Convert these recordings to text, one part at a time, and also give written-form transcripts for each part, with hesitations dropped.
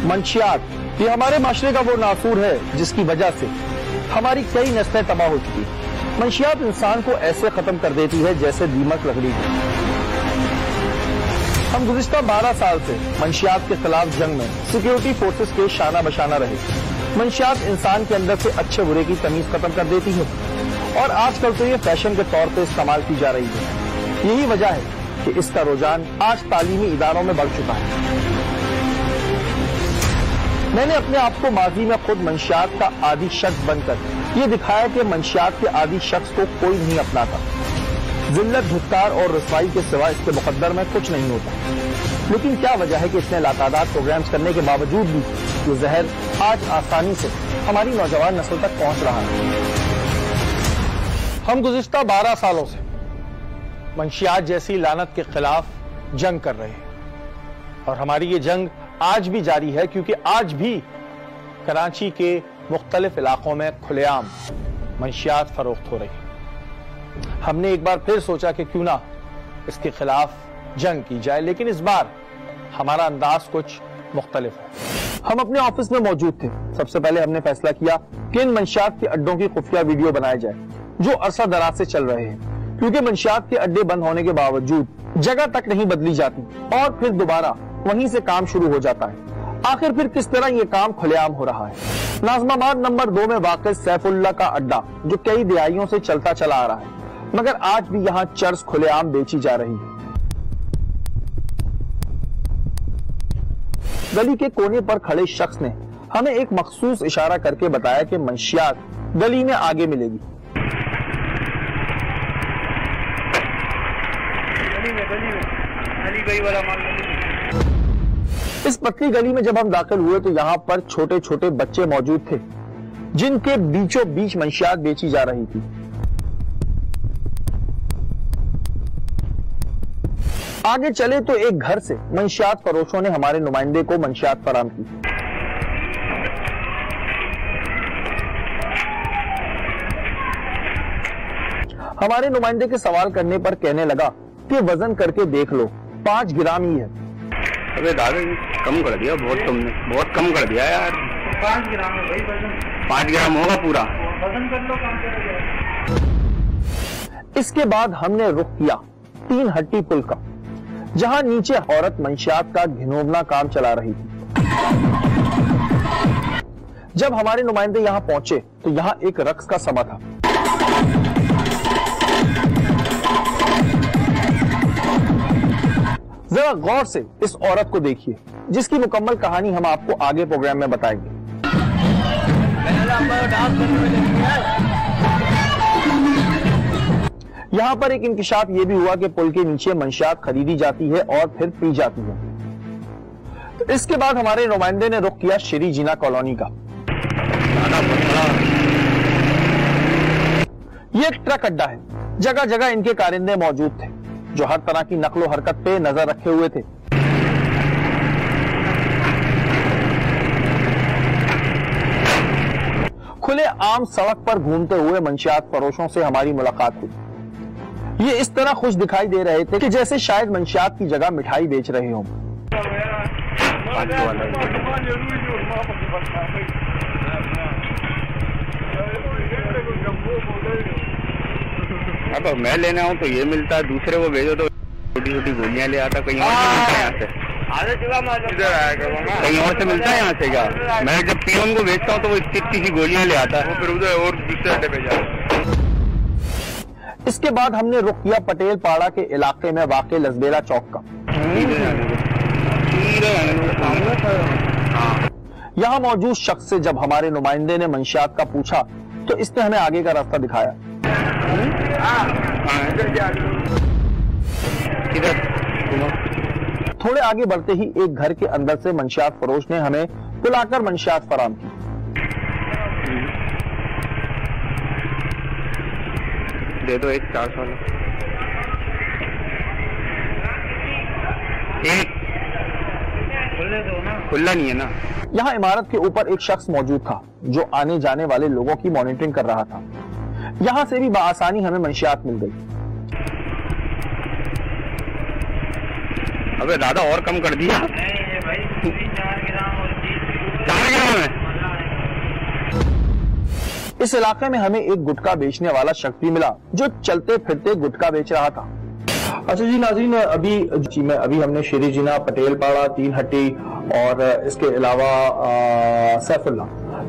मंशियात ये हमारे माशरे का वो नासूर है जिसकी वजह से हमारी कई नस्लें तबाह हो चुकी है। मंशियात इंसान को ऐसे खत्म कर देती है जैसे दीमक लकड़ी को। हम गुज़िश्ता 12 साल से मंशियात के खिलाफ जंग में सिक्योरिटी फोर्सेस के शाना बशाना रहे। मंशियात इंसान के अंदर से अच्छे बुरे की तमीज खत्म कर देती है और आजकल तो ये फैशन के तौर पे इस्तेमाल की जा रही है। यही वजह है कि इसका रुझान आज तालीमी इदारों में बढ़ चुका है। मैंने अपने आप को माजी में खुद मंशियात का आदी शख्स बनकर ये दिखाया कि मंशियात के आदी शख्स को कोई नहीं अपनाता। जिल्लत, धिक्कार और रसवाई के सिवा इसके मुकद्दर में कुछ नहीं होता। लेकिन क्या वजह है कि इतने लातादाद प्रोग्राम्स करने के बावजूद भी ये जहर आज आसानी से हमारी नौजवान नस्ल तक पहुंच रहा है। हम गुज़िश्ता 12 सालों से मंशियात जैसी लानत के खिलाफ जंग कर रहे हैं और हमारी ये जंग आज भी जारी है, क्योंकि आज भी कराची के मुख्तलिफ इलाकों में खुलेआम मंशियात फरोख्त हो रही है। हमने एक बार फिर सोचा कि क्यों ना इसके खिलाफ जंग की जाए, लेकिन इस बार हमारा अंदाज कुछ मुख्तलिफ है। हम अपने ऑफिस में मौजूद थे। सबसे पहले हमने फैसला किया कि इन मंशियात के अड्डों की खुफिया वीडियो बनाए जाए जो अरसा दराज से चल रहे हैं, क्योंकि मंशियात के अड्डे बंद होने के बावजूद जगह तक नहीं बदली जाती और फिर दोबारा वहीं से काम शुरू हो जाता है। आखिर फिर किस तरह ये काम खुलेआम हो रहा है। नाज़माबाद नंबर 2 में वाक़ सैफुल्लाह का अड्डा जो कई दिहाइयों से चलता चला आ रहा है, मगर आज भी यहाँ चर्स खुलेआम बेची जा रही है। गली के कोने पर खड़े शख्स ने हमें एक मखसूस इशारा करके बताया कि मंशियात गली में आगे मिलेगी। इस पतली गली में जब हम दाखिल हुए तो यहाँ पर छोटे छोटे बच्चे मौजूद थे जिनके बीचों बीच मंशियात बेची जा रही थी। आगे चले तो एक घर से मंशियात फरोशों ने हमारे नुमाइंदे को मंशियात फराम की। हमारे नुमाइंदे के सवाल करने पर कहने लगा कि वजन करके देख लो, 5 ग्राम ही है। अबे दादा कम कर दिया, बहुत कम कर दिया यार। 5 ग्राम है भाई वजन। 5 ग्राम होगा पूरा। वजन कर लो, काम करेगा। इसके बाद हमने रुख किया 3 हट्टी पुल का, जहां नीचे औरत मंशियात का घिनौना काम चला रही थी। जब हमारे नुमाइंदे यहां पहुंचे तो यहां एक रक्स का समा था। जरा गौर से इस औरत को देखिए, जिसकी मुकम्मल कहानी हम आपको आगे प्रोग्राम में बताएंगे। यहाँ पर एक इंकिशाफ ये भी हुआ कि पुल के नीचे मंशियात खरीदी जाती है और फिर पी जाती है। तो इसके बाद हमारे नुमाइंदे ने रुख किया श्री जीना कॉलोनी का। ये एक ट्रक अड्डा है, जगह जगह इनके कारिंदे मौजूद थे जो हर तरह की नकलो हरकत पे नजर रखे हुए थे। खुले आम सड़क पर घूमते हुए मंशियात फरोशों से हमारी मुलाकात हुई। ये इस तरह खुश दिखाई दे रहे थे कि जैसे शायद मंशियात की जगह मिठाई बेच रहे हों। अब मैं लेना हूँ तो ये मिलता है, दूसरे को भेजो तो छोटी छोटी गोलियां ले आता। कहीं और से मिलता है यहाँ से, कहीं और से मिलता है यहाँ से क्या? मैं जब पियोन को भेजता हूँ तो वो इतनी सी गोलियां ले आता है, फिर उधर और दूसरे अड्डे पे जाता। इसके बाद हमने रुख किया पटेल पाड़ा के इलाके में वाक़े लजबेला चौक का। यहाँ मौजूद शख्स से जब हमारे नुमाइंदे ने मंशियात का पूछा तो इसने हमें आगे का रास्ता दिखाया। थोड़े आगे बढ़ते ही एक घर के अंदर से मंशियात फरोश ने हमें बुलाकर मंशियात फराम की। दे दो एक 400 वाला। एक खुला नहीं है ना। यहाँ इमारत के ऊपर एक शख्स मौजूद था जो आने जाने वाले लोगों की मॉनिटरिंग कर रहा था। यहाँ से भी बआसानी हमें मंशियात मिल गई। अबे दादा और कम कर दिया। नहीं भाई 4 ग्राम और 30 4 ग्राम है। इस इलाके में हमें एक गुटखा बेचने वाला शख्स भी मिला जो चलते फिरते गुटखा बेच रहा था। अच्छा जी नाज़रीन, अभी हमने शेरी जिना, पटेल पाड़ा, 3 हट्टी और इसके अलावा सैफुल्ला,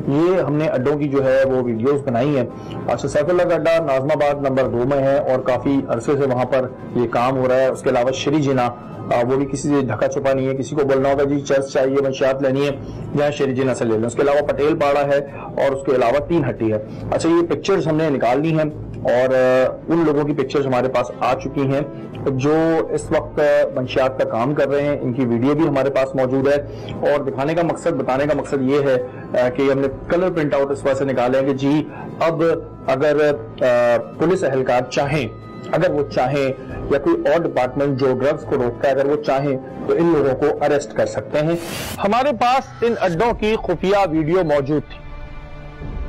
ये हमने अड्डों की जो है वो वीडियोस बनाई है। अच्छा, सैफुल्ला का अड्डा नाज़माबाद नंबर 2 में है और काफी अरसे से वहां पर ये काम हो रहा है। उसके अलावा शेरी जिना, वो भी किसी से ढका छुपा नहीं है। किसी को बोलना होगा जी चर्च चाहिए, मंशियात लेनी है, यहाँ शेरी जिना से ले लें। उसके अलावा पटेल पाड़ा है और उसके अलावा 3 हट्टी है। अच्छा, ये पिक्चर्स हमने निकाल ली हैं और उन लोगों की पिक्चर्स हमारे पास आ चुकी हैं जो इस वक्त मंशियात का काम कर रहे हैं। इनकी वीडियो भी हमारे पास मौजूद है और दिखाने का मकसद, बताने का मकसद ये है कि हमने कलर प्रिंट आउट इस वजह से निकाले हैं कि जी अब अगर पुलिस एहलकार चाहें, अगर वो चाहें या कोई और डिपार्टमेंट जो ड्रग्स को रोकता है, अगर वो चाहें तो इन लोगों को अरेस्ट कर सकते हैं। हमारे पास इन अड्डों की खुफिया वीडियो मौजूद थी।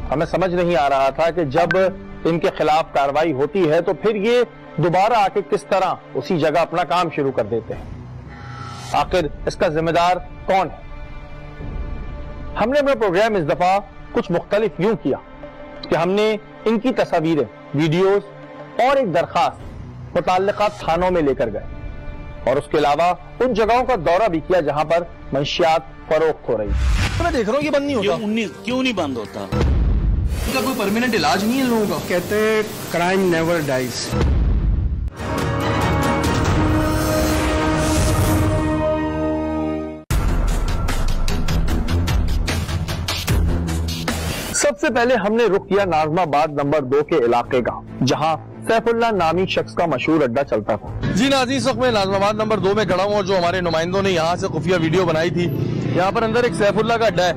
हमें समझ नहीं आ रहा था कि जब इनके खिलाफ कार्रवाई होती है तो फिर ये दोबारा आके किस तरह उसी जगह अपना काम शुरू कर देते हैं। आखिर इसका जिम्मेदार कौन है? हमने अपना प्रोग्राम इस दफा कुछ मुख्तलिफ यूं किया कि हमने इनकी तस्वीरें, वीडियोस और एक दरखास्त मुतल्लिका थानों में लेकर गए और उसके अलावा उन जगहों का दौरा भी किया जहां पर मंशियात फरोख्त हो रही। तो मैं देख रहा हूं कि बंद नहीं होता। क्यों नहीं बंद होता? इनका कोई परमानेंट इलाज नहीं है इन लोगों का? कहते हैं क्राइम नेवर डाइज। सबसे पहले हमने रुख किया नाज़माबाद नंबर 2 के इलाके का, जहां सैफुल्ला नामी शख्स का मशहूर अड्डा चलता था। जी नाज़रीन, इस वक्त मैं नाज़माबाद नंबर 2 में खड़ा हूं और जो हमारे नुमाइंदों ने यहाँ से खुफिया वीडियो बनाई थी, यहाँ पर अंदर एक सैफुल्ला का अड्डा है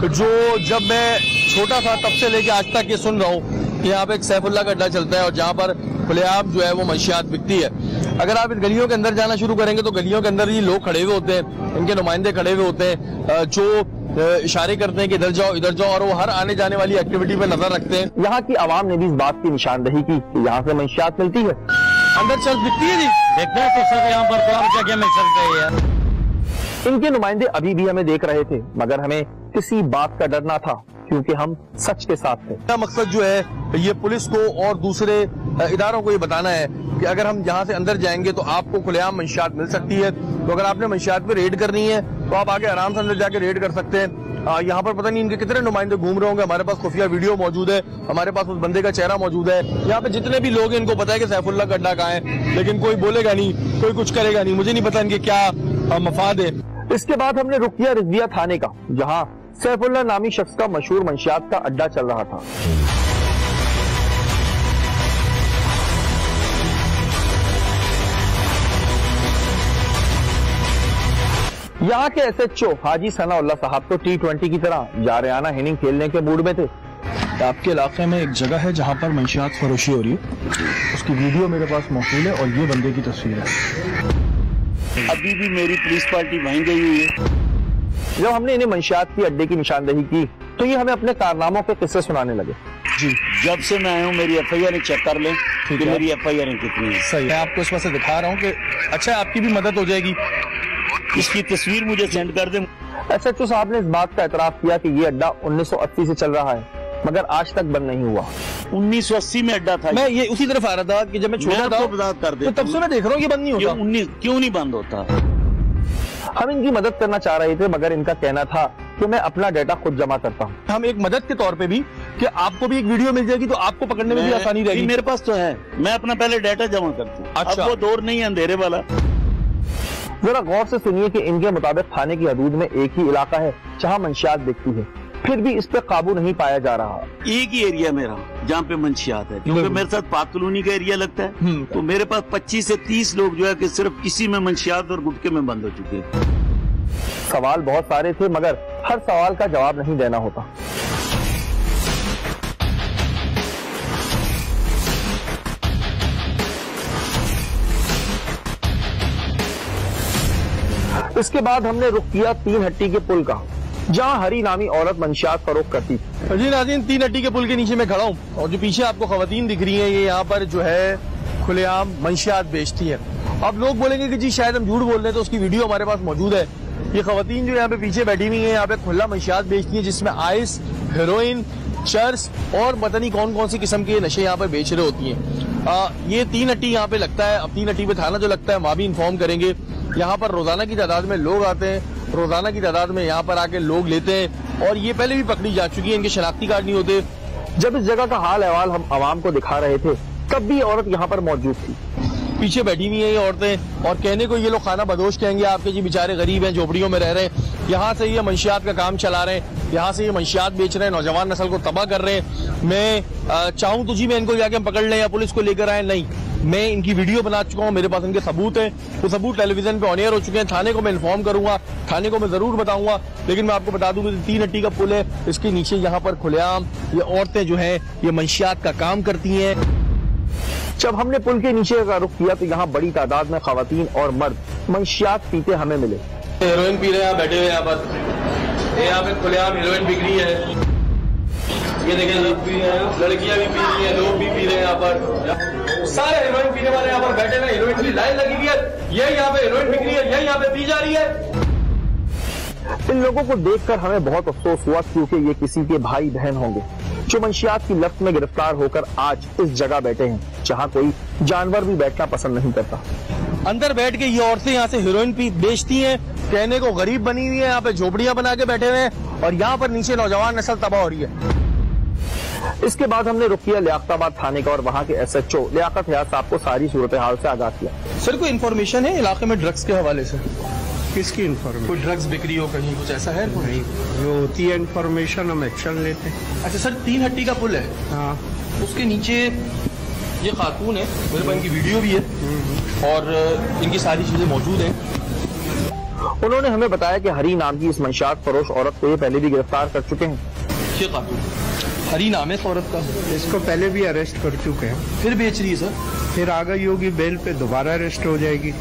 जो जब मैं छोटा था तब से लेके आज तक ये सुन रहा हूँ कि यहाँ पे एक सैफुल्ला का अड्डा चलता है और जहाँ पर खुलेआम जो है वो मंशियात बिकती है। अगर आप इन गलियों के अंदर जाना शुरू करेंगे तो गलियों के अंदर ये लोग खड़े हुए होते हैं, इनके नुमाइंदे खड़े हुए होते हैं जो इशारे करते हैं कि इधर जाओ इधर जाओ, और वो हर आने जाने वाली एक्टिविटी पे नजर रखते हैं। यहाँ की आवाम ने भी इस बात की निशानदही की कि यहाँ से मंशियात मिलती है, अंदर चर्च बिकती है जी, देखते हैं तो सर यहाँ पर तो क्या मिल सकता है यार। इनके नुमाइंदे अभी भी हमें देख रहे थे मगर हमें किसी बात का डर ना था क्योंकि हम सच के साथ थे। मेरा मकसद जो है ये पुलिस को और दूसरे इदारों को ये बताना है कि अगर हम यहाँ से अंदर जाएंगे तो आपको खुलेआम मंशियात मिल सकती है। तो अगर आपने मंशियात पे रेड करनी है तो आप आगे आराम से अंदर जाके रेड कर सकते हैं। यहाँ पर पता नहीं इनके कितने नुमाइंदे घूम रहे होंगे। हमारे पास खुफिया वीडियो मौजूद है, हमारे पास उस बंदे का चेहरा मौजूद है। यहाँ पे जितने भी लोग हैं इनको पता है कि सैफुल्ला का अड्डा कहाँ है, लेकिन कोई बोलेगा नहीं, कोई कुछ करेगा नहीं। मुझे नहीं पता इनके क्या मफाद है। इसके बाद हमने रुख किया रिजविया थाने का, जहाँ सैफुल्ला नामी शख्स का मशहूर मंशियात का अड्डा चल रहा था। यहाँ के एसएचओ हाजी सनाउल्लाह साहब तो T20 की तरह जारियाना इनिंग खेलने के मूड में थे। आपके इलाके में एक जगह है जहाँ पर मंशियात फरोशी हो रही है, उसकी वीडियो मेरे पास मौजूद है और ये बंदे की तस्वीर है। अभी भी मेरी पुलिस पार्टी वहीं गई हुई है। जब हमने इन्हें मंशियात की अड्डे की निशानदही की तो ये हमें अपने कारनामों के किस्से सुनाने लगे। जी, जब से मैं आया हूँ मेरी FIR चेक कर लें कि मेरी FIR कितनी है। सही, मैं आपको इस वजह से दिखा रहा हूँ कि अच्छा आपकी भी मदद हो जाएगी। इसकी तस्वीर मुझे सेंड कर दें। एसएचओ साहब ने इस बात का एतराफ किया कि ये अड्डा 1980 से चल रहा है मगर आज तक बंद नहीं हुआ। 1980 में अड्डा था। मैं ये उसी तरफ आ रहा था कि जब मैं छोटा था तो तब से मैं देख रहा हूँ ये बंद नहीं होता। क्यों नहीं बंद होता? हम इनकी मदद करना चाह रहे थे मगर इनका कहना था कि मैं अपना डाटा खुद जमा करता हूँ। हम एक मदद के तौर पे भी कि आपको भी एक वीडियो मिल जाएगी तो आपको पकड़ने में भी आसानी रहेगी। मेरे पास तो है, मैं अपना पहले डाटा जमा करता हूँ। अच्छा। अब वो दौर नहीं है अंधेरे वाला। जरा गौर से सुनिए कि इनके मुताबिक थाने की हदूद में एक ही इलाका है जहाँ मंशियात बिकती है, फिर भी इस पे काबू नहीं पाया जा रहा। एक ही एरिया मेरा जहाँ पे मंशियात है, क्योंकि मेरे साथ पाक कॉलोनी का एरिया लगता है। तो मेरे पास 25 से 30 लोग जो है कि सिर्फ इसी में मंशियात और गुटके में बंद हो चुके हैं। सवाल बहुत सारे थे मगर हर सवाल का जवाब नहीं देना होता। इसके बाद हमने रुख किया 3 हट्टी के पुल का, जहां हरी नामी औरत मंशियात फरोख्त करती थी। जी नाज़रीन, 3 हट्टी के पुल के नीचे मैं खड़ा हूँ और जो पीछे आपको खवातीन दिख रही हैं ये यहाँ पर जो है खुलेआम मंशियात बेचती है। अब लोग बोलेंगे कि जी शायद हम झूठ बोल रहे हैं, तो उसकी वीडियो हमारे पास मौजूद है। ये खवातीन जो यहाँ पे पीछे बैठी हुई है, यहाँ पे खुला मंशियात बेचती है, जिसमें आइस, हेरोइन, चर्स और पता नहीं कौन कौन सी किस्म के नशे यहाँ पे बेच रहे होती हैं। ये 3 हट्टी यहाँ पे लगता है। अब 3 हट्टी पे थाना जो लगता है वहाँ भी इन्फॉर्म करेंगे। यहाँ पर रोजाना की तादाद में लोग आते हैं, रोजाना की तादाद में यहाँ पर आके लोग लेते हैं, और ये पहले भी पकड़ी जा चुकी है, इनके शनाख्ती कार्ड नहीं होते। जब इस जगह का हाल अहवाल हम आवाम को दिखा रहे थे तब भी औरत यहाँ पर मौजूद थी। पीछे बैठी हुई है ये औरतें, और कहने को ये लोग खाना बदोश कहेंगे आपके, जी बेचारे गरीब हैं, झोपड़ियों में रह रहे हैं, यहाँ से ये मंशियात का काम चला रहे हैं, यहाँ से ये मंशियात बेच रहे हैं, नौजवान नस्ल को तबाह कर रहे हैं। मैं चाहूँ तो जी मैं इनको जाके पकड़ लें या पुलिस को लेकर आए, नहीं, मैं इनकी वीडियो बना चुका हूँ, मेरे पास इनके सबूत हैं, वो सबूत टेलीविजन पे ऑन एयर हो चुके हैं। थाने को मैं इन्फॉर्म करूंगा, थाने को मैं जरूर बताऊंगा। लेकिन मैं आपको बता दूं कि 3 हट्टी का पुल है, इसके नीचे यहाँ पर खुलेआम ये औरतें जो है ये मंशियात का काम करती हैं। जब हमने पुल के नीचे का रुख किया तो यहाँ बड़ी तादाद में खवातीन और मर्द मंशियात पीते हमें मिले। हेरोइन पी रहे हैं, बैठे हुए यहाँ पर, यहाँ पे खुलेआम हेरोइन बिक रही है। ये देखें, लोग भी हैं, लड़कियां भी पी रही हैं, लोग भी पी रहे हैं यहाँ पर, सारे हेरोइन पीने वाले यहाँ पर बैठे हैं। हेरोइन की लाइन लगी हुई है, ये यहाँ पे हेरोइन बिक रही है, ये यहाँ पे पी जा रही है। इन लोगों को देखकर हमें बहुत अफसोस हुआ, क्योंकि ये किसी के भाई बहन होंगे जो मंशियात की लत में गिरफ्तार होकर आज इस जगह बैठे हैं जहां कोई जानवर भी बैठना पसंद नहीं करता। अंदर बैठ के ये औरतें यहाँ से हेरोइन बेचती हैं, कहने को गरीब बनी हुई है, यहाँ पे झोपड़ियां बना के बैठे हुए हैं, और यहाँ पर नीचे नौजवान नस्ल तबाह हो रही है। इसके बाद हमने रुख किया लियाकताबाद थाने का, और वहाँ के SHO लियाकत हयात साहब को सारी सूरत हाल से आगाह किया। सर, कोई इन्फॉर्मेशन है इलाके में ड्रग्स के हवाले से? किसकी इन्फॉर्मेशन? कोई ड्रग्स बिक्री हो कहीं, कुछ ऐसा है? नहीं, जो होती है इन्फॉर्मेशन हम एक्शन लेते हैं। अच्छा सर, 3 हट्टी का पुल है, हाँ, उसके नीचे ये खातून है, मेरे पास इनकी वीडियो भी है और इनकी सारी चीजें मौजूद हैं। उन्होंने हमें बताया कि हरी नाम की इस मंशियात फरोश औरत को ये पहले भी गिरफ्तार कर चुके हैं। ये खातून हरी नाम है इस औरत का, इसको पहले भी अरेस्ट कर चुके हैं, फिर बेच रही है सर, फिर आ गई होगी बेल पे, दोबारा अरेस्ट हो जाएगी।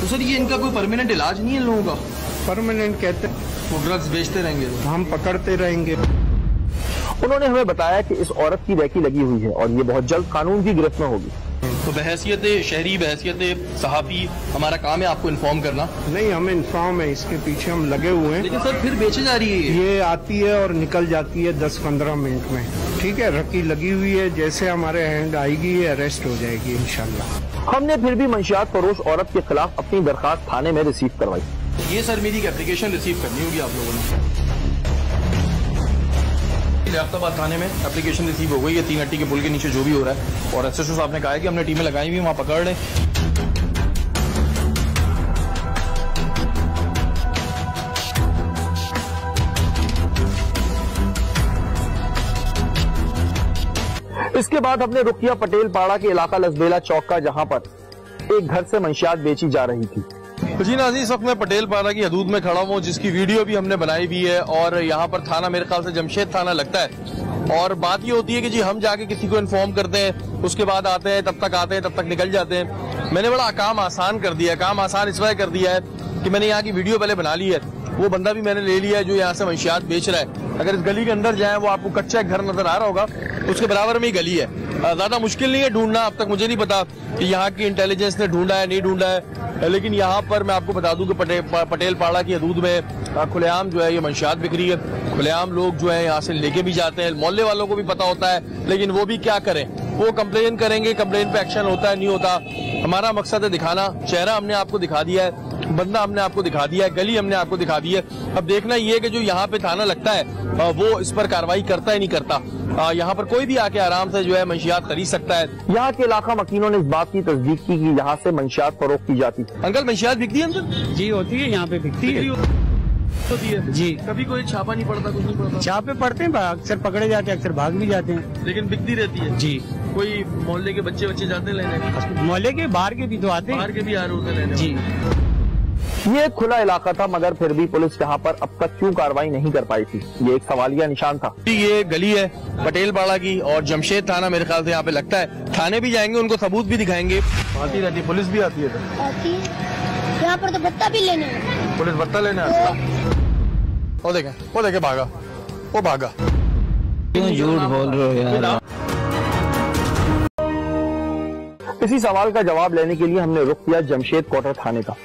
तो सर ये इनका कोई परमानेंट इलाज नहीं है इन लोगों का? परमानेंट कहते हैं, वो ड्रग्स बेचते रहेंगे, हम पकड़ते रहेंगे। उन्होंने हमें बताया कि इस औरत की रैकी लगी हुई है और ये बहुत जल्द कानून की गिरफ्त में होगी। तो बहैसियत शहरी, बहैसियत सहाफी, हमारा काम है आपको इन्फॉर्म करना। नहीं, हमें इन्फॉर्म है, इसके पीछे हम लगे हुए हैं। लेकिन सर फिर बेचे जा रही है ये आती है और निकल जाती है 10-15 मिनट में, ठीक है, रकी लगी हुई है, जैसे हमारे हैंड आएगी ये अरेस्ट हो जाएगी इंशाल्लाह। हमने फिर भी मंशियात फरोश औरत के खिलाफ अपनी दरखास्त थाने में रिसीव करवाई। ये सर मेरी एप्लीकेशन रिसीव करनी होगी आप लोगों ने। लियाकताबाद थाने में एप्लीकेशन रिसीव हो गई है, 3 हट्टी के पुल के नीचे जो भी हो रहा है, और SHO साहब ने कहा है कि हमने टीमें लगाई हुई वहां पकड़ लें। इसके बाद हमने रुख किया पटेल पाड़ा के इलाका लसबेला चौक का, जहां पर एक घर से मंशियात बेची जा रही थी। जी नाज़रीन, इस वक्त मैं पटेल पाड़ा की हदूद में खड़ा हूँ, जिसकी वीडियो भी हमने बनाई हुई है, और यहाँ पर थाना मेरे ख्याल से जमशेद थाना लगता है। और बात ये होती है कि जी हम जाके किसी को इन्फॉर्म करते हैं, उसके बाद आते हैं, तब तक आते हैं, तब तक निकल जाते हैं। मैंने बड़ा काम आसान कर दिया है, काम आसान इस वजह कर दिया है कि मैंने यहाँ की वीडियो पहले बना ली है, वो बंदा भी मैंने ले लिया है जो यहाँ से मंशियात बेच रहा है। अगर इस गली के अंदर जाए, वो आपको कच्चा घर नजर आ रहा होगा, उसके बराबर में ही गली है। ज्यादा मुश्किल नहीं है ढूंढना, अब तक मुझे नहीं पता कि यहाँ की इंटेलिजेंस ने ढूंढा है नहीं ढूंढा है, लेकिन यहाँ पर मैं आपको बता दूं कि पटेल पाड़ा की हदूद में खुलेआम जो है ये मंशियात बिक्री है। खुलेआम लोग जो है यहाँ से लेके भी जाते हैं, मोहल्ले वालों को भी पता होता है, लेकिन वो भी क्या करें, वो कंप्लेन करेंगे, कंप्लेन पे एक्शन होता है नहीं होता। हमारा मकसद है दिखाना, चेहरा हमने आपको दिखा दिया है, बंदा हमने आपको दिखा दिया है, गली हमने आपको दिखा दी है। अब देखना ये है कि जो यहाँ पे थाना लगता है वो इस पर कार्रवाई करता है नहीं करता। यहाँ पर कोई भी आके आराम से जो है मंशियात खरीद सकता है। यहाँ के इलाका मकीनों ने इस बात की तस्दीक की कि यहाँ से मंशियात फरोख्त की जाती है। अंकल मंशियात बिकती है अंदर? जी होती है, यहाँ पे बिकती है होती है जी। कभी कोई छापा नहीं पड़ता, कुछ नहीं पड़ता? छापे पड़ते हैं, अक्सर पकड़े जाते हैं, अक्सर भाग भी जाते हैं, लेकिन बिकती रहती है जी। कोई मोहल्ले के बच्चे जाते हैं लेने? मोहल्ले के बाहर के भी तो आते हैं, बाहर के भी आ रहे होते लेने जी। ये एक खुला इलाका था, मगर फिर भी पुलिस यहाँ पर अब तक क्यों कार्रवाई नहीं कर पाई थी, ये एक सवालिया निशान था। ये गली है पटेल पाड़ा की, और जमशेद थाना मेरे ख्याल से यहाँ पे लगता है। थाने भी जाएंगे, उनको सबूत भी दिखाएंगे। आती रहती पुलिस भी आती है, आती है यहाँ पर तो भत्ता भी लेने, पुलिस भत्ता लेने आती है। वो देखे भागा, वो भागा। झूठ बोल रहे हो यार। इसी सवाल का जवाब लेने के लिए हमने रुख किया जमशेद क्वार्टर थाने का।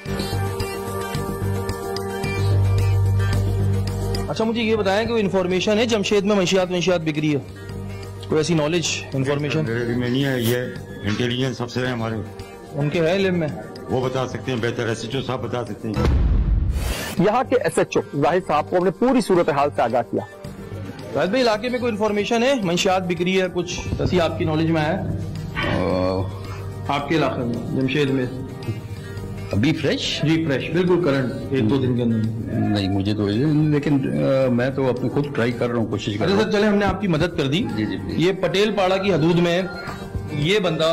अच्छा मुझे ये बताएं कि कोई इन्फॉर्मेशन है जमशेद में मंशियात बिक्री है, कोई ऐसी नॉलेज इन्फॉर्मेशन? मेरे में नहीं है, ये इंटेलिजेंस अफसर है हमारे, उनके है इल्म में, वो बता सकते हैं, बेहतर एसएचओ साहब बता सकते हैं। यहाँ के एसएचओ जाहिद साहब को हमने पूरी सूरत हाल से आगाह किया। जाहिद भाई इलाके में कोई इन्फॉर्मेशन है मंशियात बिक्री है, कुछ ऐसी आपकी नॉलेज में है आपके इलाके में जमशेद में? अभी फ्रेश? जी फ्रेश, बिल्कुल करंट, 1-2 दिन के अंदर। नहीं मुझे तो, लेकिन मैं तो अपने खुद ट्राई कर रहा हूँ, कोशिश कर रहा हूँ। सर चले, हमने आपकी मदद कर दी। जी जी। ये पटेल पाड़ा की हदूद में ये बंदा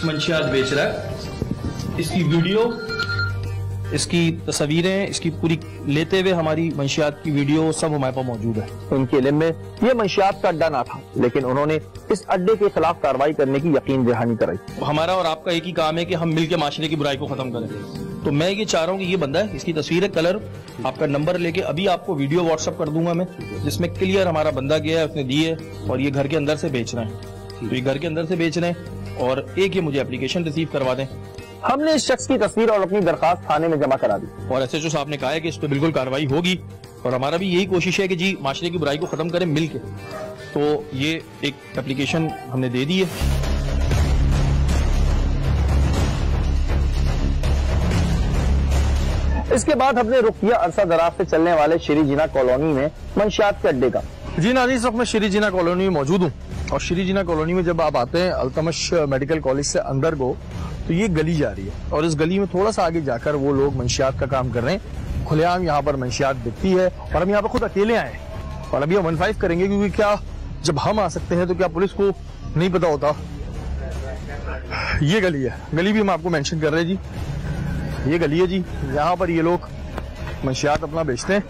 मंशियात बेच रहा है, इसकी वीडियो, इसकी तस्वीरें, इसकी पूरी लेते हुए हमारी मंशियात की वीडियो सब हमारे पास मौजूद है। उनके इल्म में ये मंशियात का अड्डा ना था, लेकिन उन्होंने इस अड्डे के खिलाफ कार्रवाई करने की यकीन दहानी कराई। हमारा और आपका एक ही काम है कि हम मिलकर माशरे की बुराई को खत्म करें। तो मैं ये चाह रहा हूँ कि ये बंदा है, इसकी तस्वीर है, कलर, आपका नंबर लेके अभी आपको वीडियो व्हाट्सअप कर दूंगा मैं, जिसमें क्लियर हमारा बंदा गया है, उसने दी है, और ये घर के अंदर से बेच रहे हैं। तो ये घर के अंदर से बेच रहे हैं, और एक ये मुझे एप्लीकेशन रिसीव करवा दें। हमने इस शख्स की तस्वीर और अपनी दरखास्त थाने में जमा करा दी, और एसएचओ साहब ने कहा है कि इस पर बिल्कुल कार्रवाई होगी, और हमारा भी यही कोशिश है कि जी माशरे की बुराई को खत्म करें मिलके। तो ये एक एप्लीकेशन हमने दे दी है। इसके बाद हमने रुख किया अरसा दराज से चलने वाले श्री जिना कॉलोनी में मंशियात के अड्डे का। जी नाज़रीन, इस वक्त मैं श्री जिना कॉलोनी में मौजूद हूँ, और श्री जिना कॉलोनी में जब आप आते हैं अल्तमश मेडिकल कॉलेज से अंदर को, तो ये गली जा रही है, और इस गली में थोड़ा सा आगे जाकर वो लोग मंशियात का काम कर रहे हैं। खुलेआम यहाँ पर मंशियात बिकती है, और हम यहाँ पर खुद अकेले आए हैं, और अभी हम 1-5 करेंगे, क्योंकि क्या जब हम आ सकते हैं तो क्या पुलिस को नहीं पता होता? ये गली है, गली भी हम आपको मेंशन कर रहे हैं जी, ये गली है जी, यहाँ पर ये लोग मंशियात अपना बेचते हैं।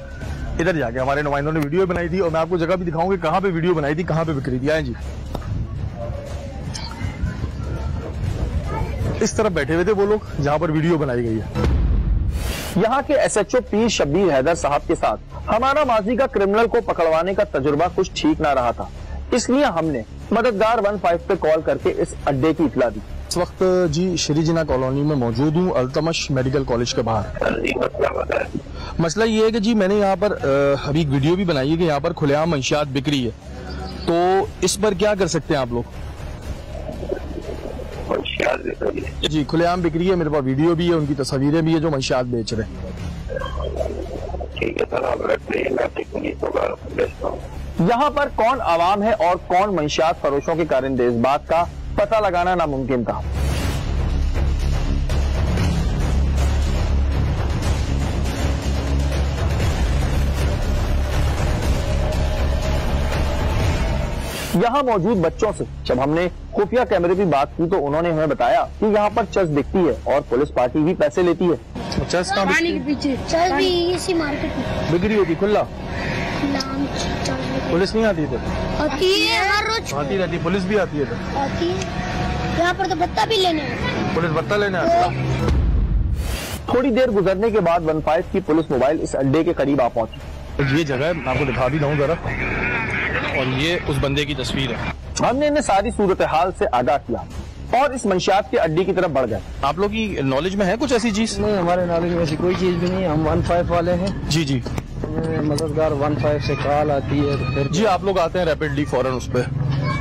इधर जाके हमारे नुमाइंदों ने वीडियो बनाई थी, और मैं आपको जगह भी दिखाऊंगी कहाँ पे वीडियो बनाई थी, कहाँ पे बिक्री थी। आए जी, इस तरफ बैठे हुए थे वो लोग जहाँ पर वीडियो बनाई गई है। यहाँ के एसएचओ पीर शब्बीर हैदर साहब के साथ हमारा माजी का क्रिमिनल को पकड़वाने का तजुर्बा कुछ ठीक ना रहा था, इसलिए हमने मददगार 15 पे कॉल करके इस अड्डे की इतला दी। इस वक्त जी श्री जिना कॉलोनी में मौजूद हूँ, अल्तमश मेडिकल कॉलेज के बाहर। मसला ये है कि जी मैंने यहाँ पर अभी वीडियो भी बनाई है कि यहाँ पर खुलेआम मंशियात बिक्री है, तो इस पर क्या कर सकते हैं आप लोग? जी खुलेआम बिक्री है, मेरे पास वीडियो भी है, उनकी तस्वीरें भी है जो मंशियात बेच रहे हैं। यहाँ पर कौन आवाम है और कौन मंशियात फरोशों के कारिंदे, इस बात का पता लगाना नामुमकिन था। यहाँ मौजूद बच्चों से जब हमने खुफिया कैमरे की बात की, तो उन्होंने हमें बताया कि यहाँ पर चर्च दिखती है और पुलिस पार्टी भी पैसे लेती है। चर्च का पानी के पीछे चल भी इसी मार्केट में बिक्री होती खुला, नाम पुलिस नहीं आती थे? आती है हर रोज, आती रहती, पुलिस भी आती है तो? आती है। यहाँ पर तो भत्ता भी लेने हैं। पुलिस भत्ता लेने आती है। थोड़ी देर गुजरने के बाद 15 की पुलिस मोबाइल इस अड्डे के करीब आ पहुंची। ये जगह मैं आपको दिखा भी दूं जरा, और ये उस बंदे की तस्वीर है। हमने इन्हें सारी सूरत हाल से आगाह किया और इस मंशियात के अड्डे की तरफ बढ़ गए। आप लोग की नॉलेज में है कुछ ऐसी चीज? नहीं, हमारे नॉलेज में ऐसी कोई चीज भी नहीं। हम 15 वाले हैं जी जी, मददगार 15 से कॉल आती है तो फिर जी आप लोग आते हैं रैपिडली फौरन उस पर।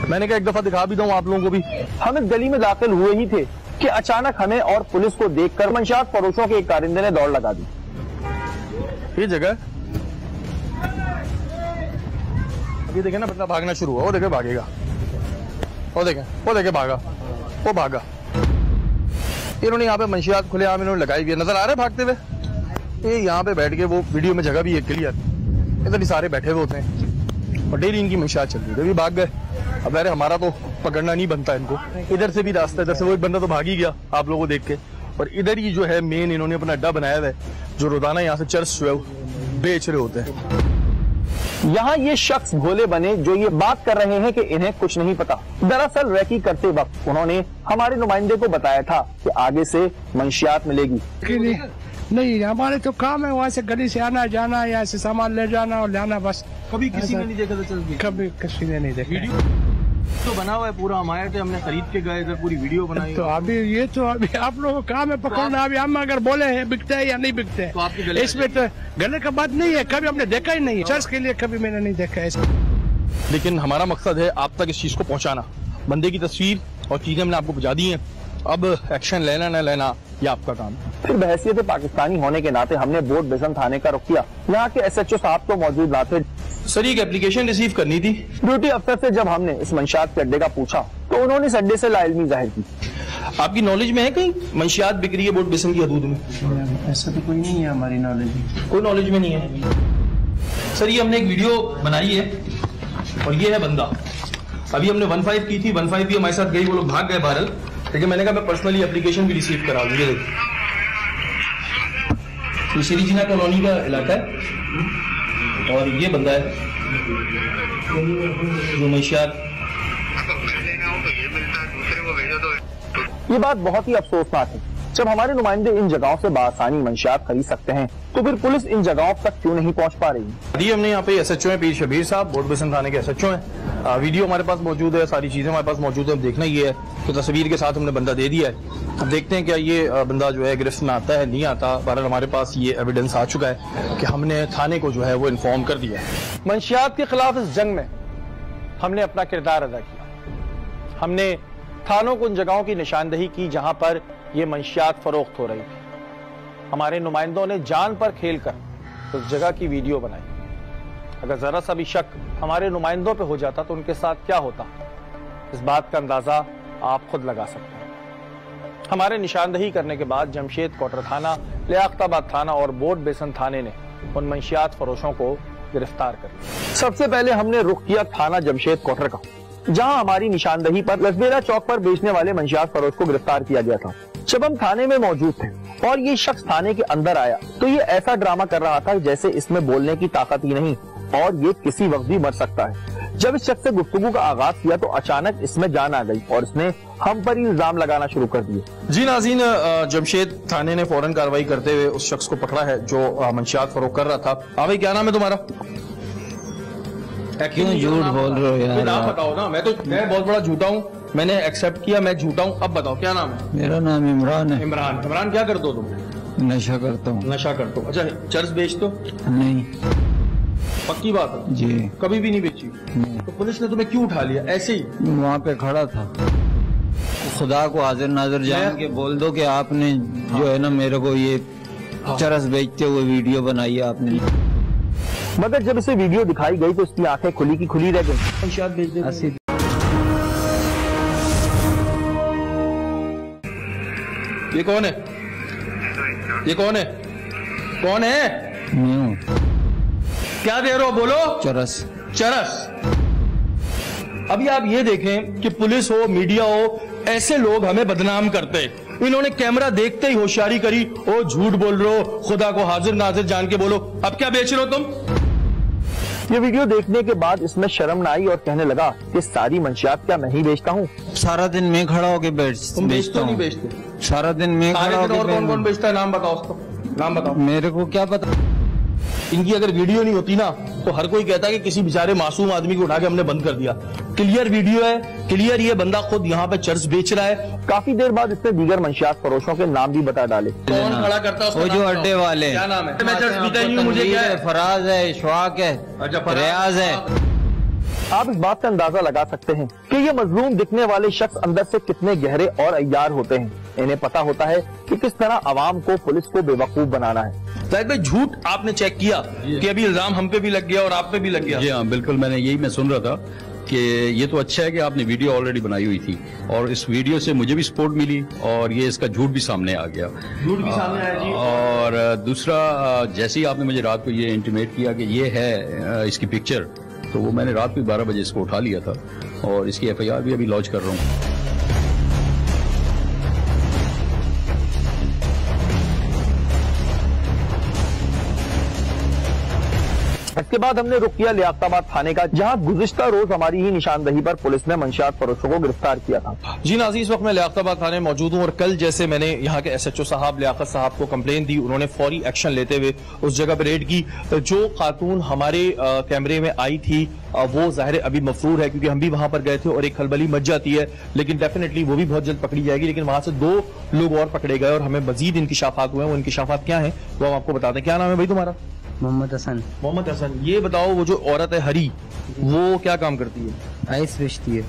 मैंने कहा एक दफा दिखा भी दूं आप लोगों को भी। हम इस गली में दाखिल हुए ही थे कि अचानक हमें और पुलिस को देखकर मंशियात फरोशों के एक कारिंदे ने दौड़ लगा दी। ये जगह ये देखे ना, बंदा भागना शुरू हुआ, वो देखे भागेगा, वो देखे भागा, वो भागा। इन्होंने यहाँ पे मंशियात खुलेआम इन्होंने लगाई हुई है, नजर आ रहे भागते हुए। ये यहाँ पे बैठ के, वो वीडियो में जगह भी है क्लियर, इधर ही सारे बैठे हुए होते हैं, और डेली इनकी मंशियात चल रही है। अभी भाग गए, अब अरे हमारा तो पकड़ना नहीं बनता इनको। इधर से भी रास्ता, इधर से वो एक बंदा तो भाग ही गया आप लोगों को देख के। और इधर ही जो है मेन इन्होंने अपना अड्डा बनाया हुआ है, जो रोजाना यहाँ से चर्च जो है बेच रहे होते हैं। यहाँ ये शख्स भोले बने जो ये बात कर रहे हैं कि इन्हें कुछ नहीं पता। दरअसल रैकी करते वक्त उन्होंने हमारे नुमाइंदे को बताया था कि आगे से मंशियात मिलेगी। नहीं, हमारे तो काम है वहाँ से गली से आना जाना, यहाँ से सामान ले जाना और लाना, बस। कभी किसी ने नहीं देखा था चल के? कभी किसी ने नहीं देखा। तो बना हुआ है पूरा, हम आए थे, हमने खरीद के गए थे, पूरी वीडियो बनाई। तो अभी ये तो अभी आप लोगों का काम है पकड़ना। अभी हम अगर बोले हैं बिकते हैं या नहीं बिकते हैं, तो आपके गले इसमें तो गले का बात नहीं है। कभी हमने देखा ही नहीं है, चर्च के लिए कभी मैंने नहीं देखा है। लेकिन हमारा मकसद है आप तक इस चीज को पहुंचाना। बंदे की तस्वीर और चीजें हमने आपको पहुंचा दी हैं, अब एक्शन लेना न लेना ये आपका काम है। फिर बहैसियत पाकिस्तानी होने के नाते हमने बोर्ड बेसन थाने का रुख किया। यहाँ के SHO साहब तो मौजूद ना थे। सर एक एप्लीकेशन रिसीव करनी थी। ड्यूटी अफसर से जब हमने इस मंशियात के अड्डे का पूछा तो उन्होंने इस अड्डे से लाइल्मी जाहिर की। आपकी नॉलेज में है कहीं मंशियात बिक रही है बोर्ड बेसन की हदूद में? ऐसा तो कोई नहीं है हमारी नॉलेज में। कोई नॉलेज में नहीं है। सर ये हमने एक वीडियो बनाई है और ये है बंदा। अभी हमने 15 की थी, 15 भी हमारे साथ गई, वो लोग भाग गए बहरल, लेकिन मैंने कहा मैं पर्सनली एप्लीकेशन भी रिसीव करा दूँ। ये देखिए, ये श्री जीना कॉलोनी का इलाका है और ये बंदा है जो मंशियात। ये बात बहुत ही अफसोसनाक है। जब हमारे नुमाइंदे इन जगहों से बआसानी मंशियात खरीद सकते हैं तो फिर पुलिस इन जगहों तक क्यों नहीं पहुंच पा रही? अभी हमने यहाँ पे SHO है पीर शबीर साहब, बोर्ड बेसन थाने के SHO है। वीडियो हमारे पास मौजूद है, सारी चीजें हमारे पास मौजूद है। अब देखना ये है तो तस्वीर के साथ हमने बंदा दे दिया है। अब देखते हैं क्या ये बंदा जो है गिरफ्त में आता है नहीं आता। बहरहाल हमारे पास ये एविडेंस आ चुका है कि हमने थाने को जो है वो इन्फॉर्म कर दिया है। मंशियात के खिलाफ इस जंग में हमने अपना किरदार अदा किया। हमने थानों को उन जगहों की निशानदही की जहां पर ये मंशियात फरोख्त हो रही थी। हमारे नुमाइंदों ने जान पर खेलकर उस जगह की वीडियो बनाई। अगर जरा सा भी शक हमारे नुमाइंदों पे हो जाता तो उनके साथ क्या होता, इस बात का अंदाजा आप खुद लगा सकते हैं। हमारे निशानदही करने के बाद जमशेद कोटर थाना, लियाकताबाद थाना और बोर्ड बेसन थाने ने उन मंशियात फरोशों को गिरफ्तार कर लिया। सबसे पहले हमने रुख किया थाना जमशेद कोटर का, जहां हमारी निशानदही पर लसबेरा चौक पर बेचने वाले मंशियात फरोश को गिरफ्तार किया गया था। जब हम थाने में मौजूद थे और ये शख्स थाने के अंदर आया तो ये ऐसा ड्रामा कर रहा था जैसे इसमें बोलने की ताकत ही नहीं और ये किसी वक्त भी मर सकता है। जब इस शख्स से गुफ्तगू का आगाज किया तो अचानक इसमें जान आ गई और इसने हम पर ही इल्जाम लगाना शुरू कर दिए। जी नाज़रीन, जमशेद थाने ने फौरन कार्रवाई करते हुए उस शख्स को पकड़ा है जो मंशियात फरोख्त कर रहा था। हाँ भाई, क्या नाम है तुम्हारा? क्यों झूठ बोल रहे हो यार? नाम बताओ ना। मैं बहुत बड़ा झूठा हूँ, मैंने एक्सेप्ट किया मैं झूठा हूँ। अब बताओ क्या नाम है? मेरा नाम इमरान है। इमरान क्या करते हो तुम? नशा करता हूँ। नशा करते हो? अच्छा, चर्च बेचते हो? नहीं। पक्की बात है जी? कभी भी नहीं बेची? नहीं। तो पुलिस ने तुम्हें क्यों उठा लिया ऐसे ही? वहाँ पे खड़ा था। खुदा को हाजिर नाजिर जान के बोल दो कि आपने जो है ना मेरे को ये चरस बेचते हुए वीडियो बनाई है आपने। मगर जब इसे वीडियो दिखाई गई तो इसकी आंखें खुली की खुली रह गई। ये कौन है? ये कौन है? कौन है? क्या दे रहे हो? बोलो। चरस। चरस। अभी आप ये देखें कि पुलिस हो, मीडिया हो, ऐसे लोग हमें बदनाम करते। इन्होंने कैमरा देखते ही होशियारी करी, ओ झूठ बोल रहे हो, खुदा को हाजिर नाजिर जान के बोलो। अब क्या बेच रहे हो तुम? ये वीडियो देखने के बाद इसमें शर्म न आई और कहने लगा कि सारी मंशियात क्या मैं ही बेचता हूँ? सारा दिन मैं खड़ा होकर बेचता हूँ। बेचते सारा दिन मैं खड़ा होकर। और कौन कौन बेचता है? नाम बताओ उसको, नाम बताओ। मेरे को क्या पता। इनकी अगर वीडियो नहीं होती ना तो हर कोई कहता है कि किसी बेचारे मासूम आदमी को उठा के हमने बंद कर दिया। क्लियर वीडियो है, क्लियर ये बंदा खुद यहाँ पे चर्च बेच रहा है। काफी देर बाद इसने दीगर मंशियात फरोशों के नाम भी बता डाले। कौन खड़ा करता है? वो जो अड्डे वाले। क्या नाम है? मैं चर्च पीता नहीं हूँ, मुझे क्या है? फराज है, इशफाक है, रियाज है। आप इस बात का अंदाजा लगा सकते हैं कि ये मजलूम दिखने वाले शख्स अंदर से कितने गहरे और अय्यार होते हैं। इन्हें पता होता है कि किस तरह अवाम को, पुलिस को बेवकूफ बनाना है। शायद भाई झूठ आपने चेक किया कि अभी इल्जाम हम पे भी लग गया और आप पे भी लग गया? जी हाँ, बिल्कुल। मैंने यही मैं सुन रहा था कि ये तो अच्छा है कि आपने वीडियो ऑलरेडी बनाई हुई थी और इस वीडियो से मुझे भी सपोर्ट मिली और ये इसका झूठ भी सामने आ गया। झूठ भी सामने आया जी। और दूसरा, जैसे ही आपने मुझे रात को ये इंटीमेट किया कि ये है इसकी पिक्चर, तो वो मैंने रात को 12 बजे इसको उठा लिया था और इसकी FIR भी अभी लॉन्च कर रहा हूँ। इसके बाद हमने रुख किया लियाकताबाद थाने का, जहां गुज़िश्ता रोज हमारी ही निशानदही पर पुलिस ने मंशियात फरोशों को गिरफ्तार किया था। जी नाज़रीन, इस वक्त मैं लियाकताबाद थाने में मौजूद हूँ और कल जैसे मैंने यहाँ के SHO साहब लियाकत साहब को कंप्लेन दी, उन्होंने फौरी एक्शन लेते हुए उस जगह पर रेड की। जो खातून हमारे कैमरे में आई थी वो ज़ाहिर अभी मफरूर है, क्योंकि हम भी वहां पर गए थे और एक खलबली मच जाती है, लेकिन डेफिनेटली वो भी बहुत जल्द पकड़ी जाएगी। लेकिन वहां से 2 लोग और पकड़े गए और हमें मजीद इंकिशाफात हुए हैं। वो इंकिशाफात क्या है वो हम आपको बताते हैं। क्या नाम है भाई तुम्हारा? मोहम्मद हसन। मोहम्मद हसन, ये बताओ वो जो औरत है हरी, वो क्या काम करती है? आइस बेचती है।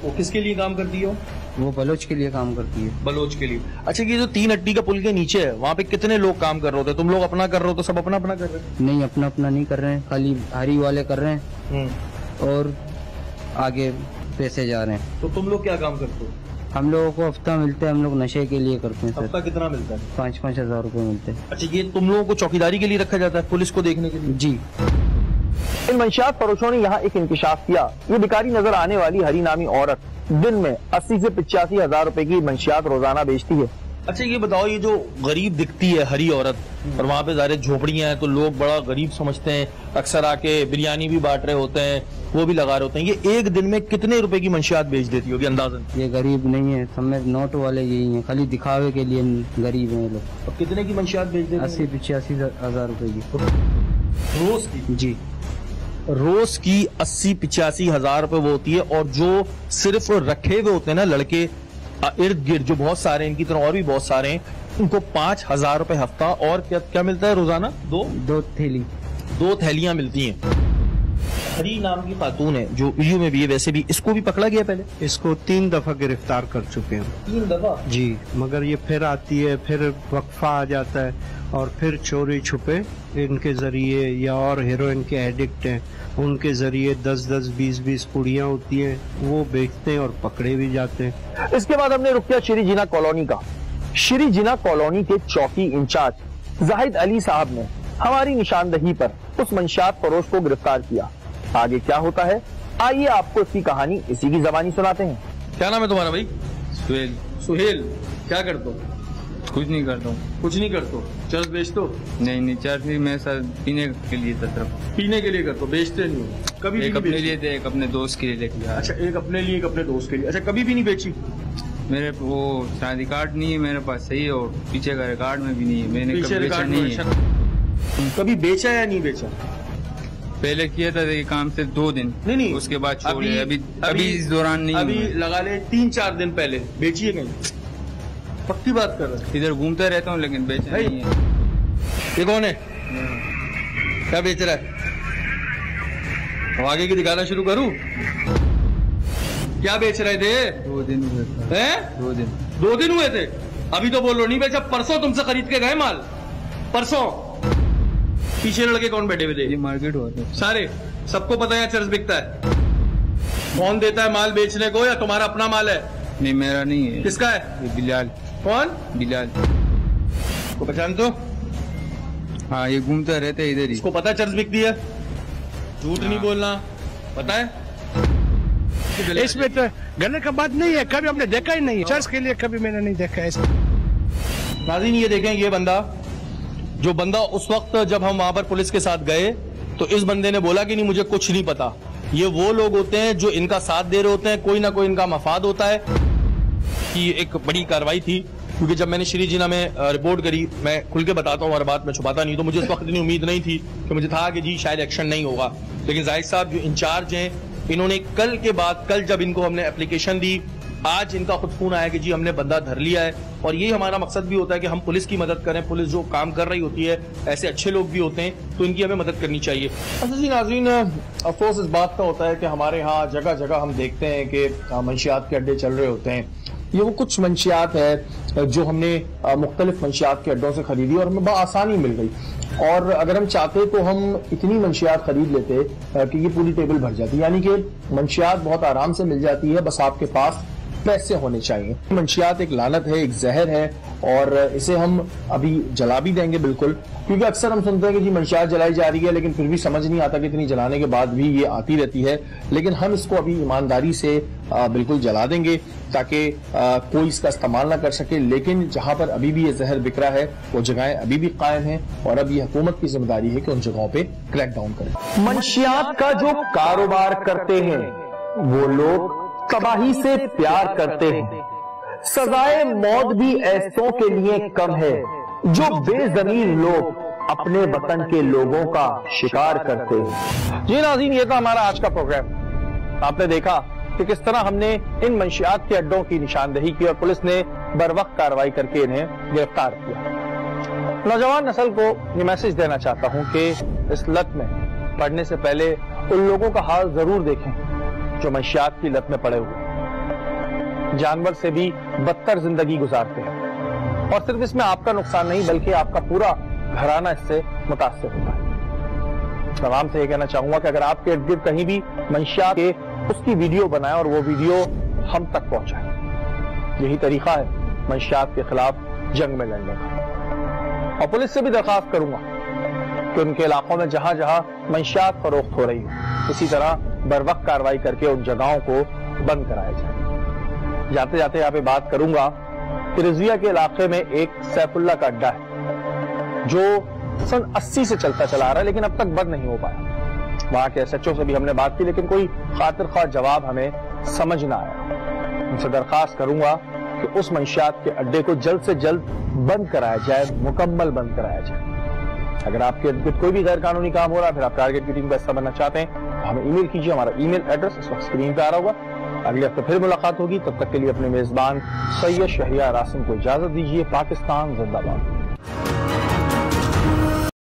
वो किसके लिए काम करती है? वो बलोच के लिए काम करती है। बलोच के लिए। अच्छा, ये जो 3 अट्टी का पुल के नीचे है, वहाँ पे कितने लोग काम कर रहे होते? तुम लोग अपना कर रहे हो तो सब अपना अपना कर रहे हैं? नहीं, अपना अपना नहीं कर रहे हैं, खाली हरी वाले कर रहे हैं और आगे पैसे जा रहे हैं। तो तुम लोग क्या काम करते हो? हम लोगों को हफ्ता मिलता है, हम लोग नशे के लिए करते हैं। हफ्ता कितना मिलता है? 5-5 हज़ार रुपए मिलते हैं। अच्छा, ये तुम लोगों को चौकीदारी के लिए रखा जाता है, पुलिस को देखने के लिए? जी। इन मंशियात फरोशों ने यहाँ एक इंकिशाफ किया। ये बिकारी नजर आने वाली हरी नामी औरत दिन में 80 से 85 हज़ार रुपए की मंशियात रोजाना बेचती है। अच्छा, ये बताओ, ये जो गरीब दिखती है हरी औरत और वहाँ पे ज़ाहिर झोपड़ियाँ हैं तो लोग बड़ा गरीब समझते हैं, अक्सर आके बिरयानी भी बांट रहे होते हैं, वो भी लगा रहे होते हैं, ये एक दिन में कितने रुपए की मंशियात बेच देती होगी अंदाजन? ये गरीब नहीं है, सब में नोट वाले यही हैं, खाली दिखावे के लिए गरीब हैं ये लोग। और कितने की मंशियात बेच देती? 80-85 हज़ार रुपए की रोज की? जी, रोज की 80-85 हज़ार रुपए वो होती है। और जो सिर्फ रखे हुए होते हैं ना लड़के इर्द गिर्द, जो बहुत सारे इनकी तरह और भी बहुत सारे हैं, उनको 5 हज़ार रुपए हफ्ता और क्या क्या मिलता है रोजाना? 2 थैलियां मिलती हैं। हरी नाम की खातून है जो वीडियो में भी है, वैसे भी इसको भी पकड़ा गया पहले? इसको 3 दफा गिरफ्तार कर चुके हैं। 3 दफा? जी, मगर ये फिर आती है, फिर वक्फा आ जाता है और फिर चोरी छुपे इनके जरिए, या और हीरोइन के एडिक्ट हैं उनके जरिए 10-10, 20-20 पुड़ियाँ होती हैं, वो बेचते हैं और पकड़े भी जाते हैं। इसके बाद हमने रुक किया श्री जिना कॉलोनी का। श्री जिना कॉलोनी के चौकी इंचार्ज जाहिद अली साहब ने हमारी निशानदही पर उस मंशियात फरोश को गिरफ्तार किया। आगे क्या होता है, आइए आपको इसकी कहानी इसी की जबानी सुनाते हैं। क्या नाम है तुम्हारा भाई? सुहेल। सुहेल, क्या करते हो? कुछ नहीं करता हूँ। कुछ नहीं करते हो? चरस बेचते हो? नहीं, चरस नहीं, मैं सर पीने के लिए था, सिर्फ पीने के लिए करते हो, बेचते नहीं हो? कभी एक अपने लिए थे, एक अपने दोस्त के लिए लेके आया। अच्छा, एक अपने लिए, एक अपने दोस्त के लिए। अच्छा, कभी भी नहीं बेची? मेरे वो शादी कार्ड नहीं है मेरे पास, सही, और पीछे का रिकॉर्ड में भी नहीं है, मैंने कभी बेचा नहीं है। कभी बेचा या नहीं बेचा? पहले किया था ये काम सिर्फ 2 दिन, नहीं, उसके बाद छोड़े। अभी इस दौरान नहीं, अभी लगा ले 3-4 दिन पहले बेची है कहीं? पक्की बात कर रहे? इधर घूमता रहता हूँ लेकिन बेचा नहीं है। ये कौन है? क्या बेच रहा है? अब आगे की दिखाना शुरू करूं? क्या बेच रहे थे? 2 दिन हुए थे। 2 दिन हुए थे? अभी तो बोलो नहीं बेचा, परसों तुमसे खरीद के गए माल, परसों। पीछे लड़के कौन बैठे हुए थे? ये मार्केट हुआ था सारे, सबको पता है चरस बिकता है। कौन देता है माल बेचने को, या तुम्हारा अपना माल है? नहीं, मेरा नहीं है। किसका है? ये बिलाल। कौन? बिलाल को पहचानते हो? हाँ, ये घूमता रहता है इधर ही। इसको पता है चरस बिकती है? झूठ नहीं बोलना, पता है? इसमें तो गले का बात नहीं है, कभी हमने देखा ही नहीं है, चर्च के लिए कभी मैंने नहीं देखा है। नाज़रीन, ये देखें, ये बंदा, जो बंदा उस वक्त जब हम वहां पर पुलिस के साथ गए तो इस बंदे ने बोला कि नहीं मुझे कुछ नहीं पता। ये वो लोग होते हैं जो इनका साथ दे रहे होते हैं, कोई ना कोई इनका मफाद होता है। कि एक बड़ी कार्रवाई थी, क्योंकि जब मैंने श्री जिना में रिपोर्ट करी, मैं खुल के बताता हूँ, हर बात में छुपाता नहीं, तो मुझे उस वक्त इतनी उम्मीद नहीं थी कि मुझे था कि जी शायद एक्शन नहीं होगा। लेकिन जाहिद साहब जो इंचार्ज हैं, इन्होंने कल के बाद, कल जब इनको हमने एप्लीकेशन दी, आज इनका खुद फोन आया कि जी हमने बंदा धर लिया है। और यही हमारा मकसद भी होता है कि हम पुलिस की मदद करें। पुलिस जो काम कर रही होती है, ऐसे अच्छे लोग भी होते हैं, तो इनकी हमें मदद करनी चाहिए। अच्छा जी नाज़रीन, अफसोस इस बात का होता है कि हमारे यहाँ जगह जगह हम देखते हैं कि मंशियात के अड्डे चल रहे होते हैं। ये वो कुछ मंशियात है जो हमने मुख्तलिफ मंशियात के अड्डों से खरीदी और हमें बआसानी मिल गई। और अगर हम चाहते तो हम इतनी मंशियात खरीद लेते कि ये पूरी टेबल भर जाती, यानी कि मंशियात बहुत आराम से मिल जाती है। बस आपके पास वैसे होने चाहिए। मंशियात एक लानत है, एक जहर है और इसे हम अभी जला भी देंगे बिल्कुल, क्योंकि अक्सर हम सुनते हैं कि जी मंशियात जलाई जा रही है, लेकिन फिर भी समझ नहीं आता कि इतनी जलाने के बाद भी ये आती रहती है। लेकिन हम इसको अभी ईमानदारी से बिल्कुल जला देंगे ताकि कोई इसका इस्तेमाल ना कर सके। लेकिन जहां पर अभी भी ये जहर बिखरा है वो जगहें अभी भी कायम हैं और अब ये हुकूमत की जिम्मेदारी है कि उन जगहों पे क्रैकडाउन करें। मंशियात का जो कारोबार करते हैं वो लोग तबाही से प्यार करते हैं। सजाए मौत भी ऐसों के लिए कम है जो बेजमीन लोग अपने वतन के लोगों का शिकार करते हैं। जी नाज़रीन, ये था हमारा आज का प्रोग्राम। आपने देखा कि किस तरह हमने इन मंशियात के अड्डों की निशानदेही की और पुलिस ने बरवक्त कार्रवाई करके इन्हें गिरफ्तार किया। नौजवान नस्ल को ये मैसेज देना चाहता हूं कि इस लत में पड़ने से पहले उन लोगों का हाल जरूर देखें जो मंशियात की लत में पड़े हुए जानवर से भी बदतर जिंदगी गुजारते हैं। और सिर्फ इसमें आपका नुकसान नहीं बल्कि आपका पूरा घराना इससे मुतासिर होता है। तमाम से ये कहना चाहूंगा कि अगर आपके इर्द गिर्द कहीं भी मंशियात के उसकी वीडियो बनाए और वो वीडियो हम तक पहुंचाए। यही तरीका है मंशियात के खिलाफ जंग में लड़ने का। और पुलिस से भी दरखास्त करूंगा कि उनके इलाकों में जहां जहां मंशियात फरोख्त हो रही हो इसी तरह बरवक्त कार्रवाई करके उन जगहों को बंद कराया जाए। जाते जाते यहाँ पे बात करूंगा कि रिजविया के इलाके में एक सैफुल्ला का अड्डा है जो सन 80 से चलता चला आ रहा है, लेकिन अब तक बंद नहीं हो पाया। वहां के SHO से भी हमने बात की, लेकिन कोई खातिर ख्वाह जवाब हमें समझ ना आया। उनसे दरखास्त करूंगा कि उस मंशियात के अड्डे को जल्द से जल्द बंद कराया जाए, मुकम्मल बंद कराया जाए। अगर आपके इर्द गिर्द कोई भी गैर कानूनी काम हो रहा है, फिर आप टारगेट की टीम का हिस्सा बनना चाहते हैं तो हमें ईमेल कीजिए। हमारा ईमेल एड्रेस इस वक्त स्क्रीन पे आ रहा होगा। अगले हफ्ते फिर मुलाकात होगी। तब तक के लिए अपने मेजबान सैयद शहरियार आसिम को इजाजत दीजिए। पाकिस्तान जिंदाबाद।